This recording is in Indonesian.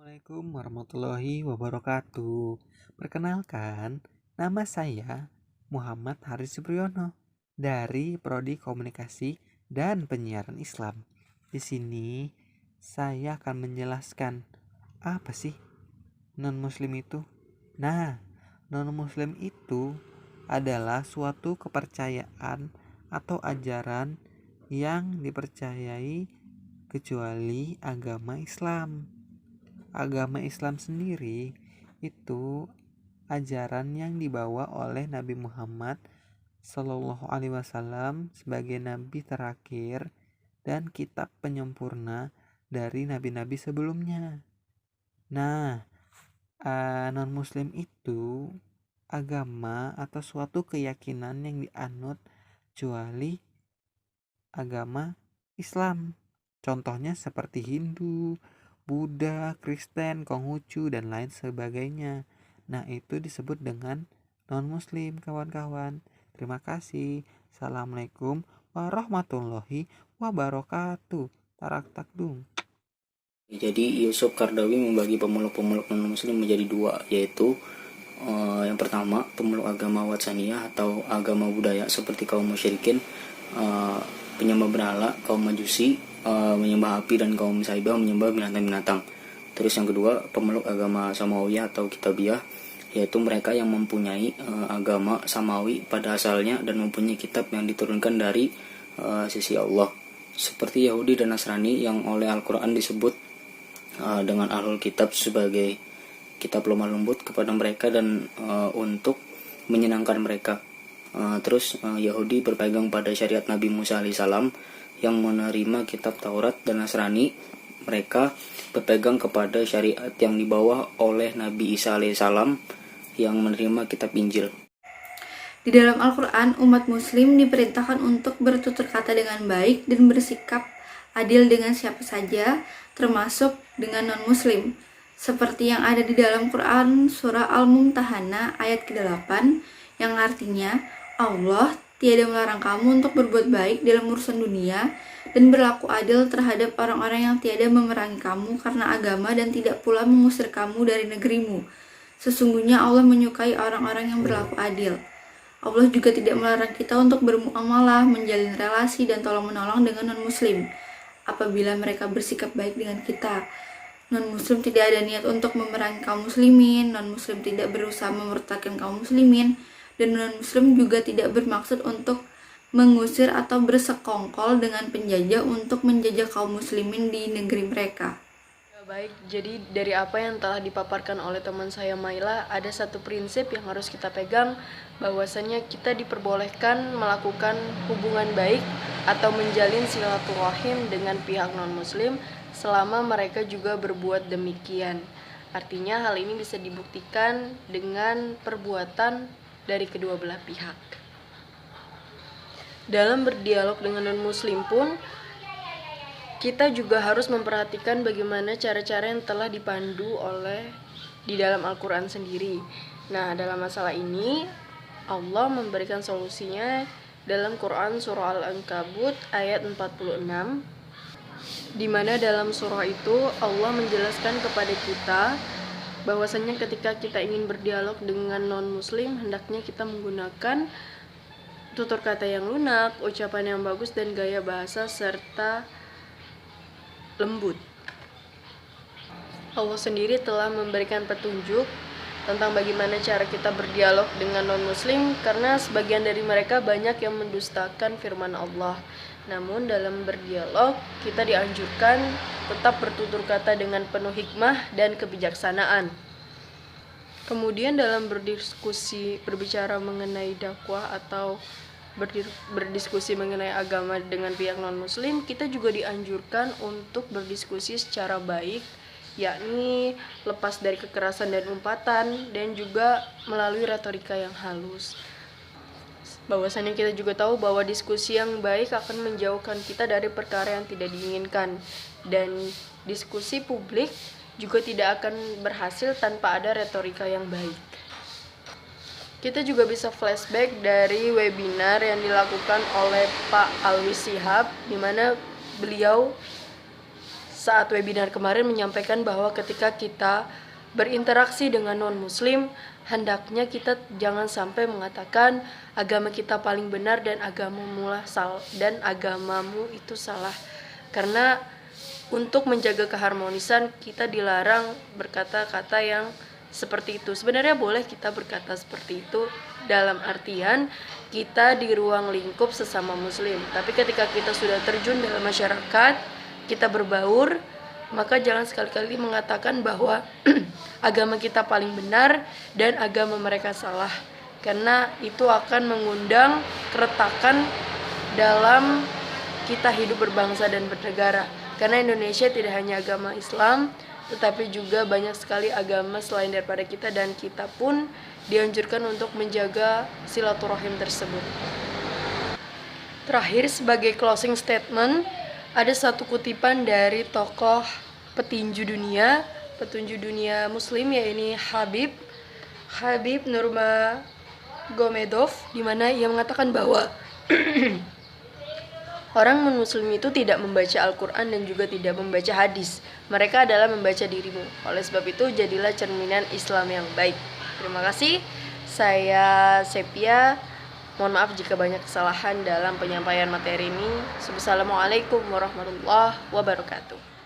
Assalamualaikum warahmatullahi wabarakatuh. Perkenalkan, nama saya Muhammad Haris Supriyono dari Prodi Komunikasi dan Penyiaran Islam. Di sini saya akan menjelaskan apa sih non-muslim itu. Nah, non-muslim itu adalah suatu kepercayaan atau ajaran yang dipercayai kecuali agama Islam. Agama Islam sendiri itu ajaran yang dibawa oleh Nabi Muhammad Sallallahu Alaihi Wasallam sebagai nabi terakhir dan kitab penyempurna dari nabi-nabi sebelumnya. Nah, non-muslim itu agama atau suatu keyakinan yang dianut kecuali agama Islam. Contohnya seperti Hindu, Buddha, Kristen, Konghucu, dan lain sebagainya. Nah, itu disebut dengan non-muslim, kawan-kawan. Terima kasih. Assalamualaikum warahmatullahi wabarakatuh. Tarak takdung. Jadi Yusuf Qaradawi membagi pemeluk-pemeluk non-muslim menjadi dua, yaitu yang pertama pemeluk agama Watsaniyah atau agama budaya seperti kaum musyrikin, penyembah berhala, kaum majusi, menyembah api, dan kaum saibah menyembah binatang-binatang. Terus yang kedua pemeluk agama Samawiyah atau Kitabiyah, yaitu mereka yang mempunyai agama Samawi pada asalnya dan mempunyai kitab yang diturunkan dari sisi Allah, seperti Yahudi dan Nasrani yang oleh Al-Quran disebut dengan ahlul kitab sebagai kitab lemah lembut kepada mereka dan untuk menyenangkan mereka. Terus Yahudi berpegang pada syariat Nabi Musa alaihissalam yang menerima kitab Taurat, dan Nasrani mereka berpegang kepada syariat yang dibawa oleh Nabi Isa alaihissalam yang menerima kitab Injil. Di dalam Al-Quran, umat muslim diperintahkan untuk bertutur kata dengan baik dan bersikap adil dengan siapa saja, termasuk dengan non-muslim. Seperti yang ada di dalam Quran surah Al-Mumtahanah ayat ke-8 yang artinya, Allah tiada melarang kamu untuk berbuat baik dalam urusan dunia dan berlaku adil terhadap orang-orang yang tiada memerangi kamu karena agama dan tidak pula mengusir kamu dari negerimu. Sesungguhnya Allah menyukai orang-orang yang berlaku adil. Allah juga tidak melarang kita untuk bermuamalah, menjalin relasi, dan tolong-menolong dengan non-muslim apabila mereka bersikap baik dengan kita. Non-muslim tidak ada niat untuk memerangi kaum muslimin, non-muslim tidak berusaha memurtadkan kaum muslimin, dan non-muslim juga tidak bermaksud untuk mengusir atau bersekongkol dengan penjajah untuk menjajah kaum muslimin di negeri mereka. Baik, jadi dari apa yang telah dipaparkan oleh teman saya Maila, ada satu prinsip yang harus kita pegang, bahwasanya kita diperbolehkan melakukan hubungan baik atau menjalin silaturahim dengan pihak non-muslim selama mereka juga berbuat demikian. Artinya hal ini bisa dibuktikan dengan perbuatan dari kedua belah pihak. Dalam berdialog dengan non-muslim pun, kita juga harus memperhatikan bagaimana cara-cara yang telah dipandu oleh di dalam Al-Quran sendiri. Nah, dalam masalah ini Allah memberikan solusinya dalam Quran surah Al-Ankabut ayat 46, di mana dalam surah itu Allah menjelaskan kepada kita bahwasanya ketika kita ingin berdialog dengan non-muslim, hendaknya kita menggunakan tutur kata yang lunak, ucapan yang bagus, dan gaya bahasa serta lembut. Allah sendiri telah memberikan petunjuk tentang bagaimana cara kita berdialog dengan non-muslim, karena sebagian dari mereka banyak yang mendustakan firman Allah. Namun dalam berdialog kita dianjurkan tetap bertutur kata dengan penuh hikmah dan kebijaksanaan. Kemudian dalam berbicara mengenai dakwah atau berdiskusi mengenai agama dengan pihak non-muslim, kita juga dianjurkan untuk berdiskusi secara baik, yakni lepas dari kekerasan dan umpatan, dan juga melalui retorika yang halus. Bahwasannya kita juga tahu bahwa diskusi yang baik akan menjauhkan kita dari perkara yang tidak diinginkan, dan diskusi publik juga tidak akan berhasil tanpa ada retorika yang baik. Kita juga bisa flashback dari webinar yang dilakukan oleh Pak Alwi Shihab, di mana beliau saat webinar kemarin menyampaikan bahwa ketika kita berinteraksi dengan non-muslim, hendaknya kita jangan sampai mengatakan agama kita paling benar dan agamamu itu salah. Karena untuk menjaga keharmonisan kita dilarang berkata-kata yang seperti itu. Sebenarnya boleh kita berkata seperti itu dalam artian kita di ruang lingkup sesama muslim. Tapi ketika kita sudah terjun dalam masyarakat, kita berbaur, maka jangan sekali-kali mengatakan bahwa agama kita paling benar dan agama mereka salah, karena itu akan mengundang keretakan dalam kita hidup berbangsa dan bernegara. Karena Indonesia tidak hanya agama Islam, tetapi juga banyak sekali agama selain daripada kita, dan kita pun dianjurkan untuk menjaga silaturahim tersebut. Terakhir, sebagai closing statement, ada satu kutipan dari tokoh petinju dunia muslim, yaitu Habib Nurmagomedov, di mana ia mengatakan bahwa orang non-muslim itu tidak membaca Al-Quran dan juga tidak membaca hadis. Mereka adalah membaca dirimu. Oleh sebab itu, jadilah cerminan Islam yang baik. Terima kasih. Saya Sepia. Mohon maaf jika banyak kesalahan dalam penyampaian materi ini. Wassalamualaikum warahmatullahi wabarakatuh.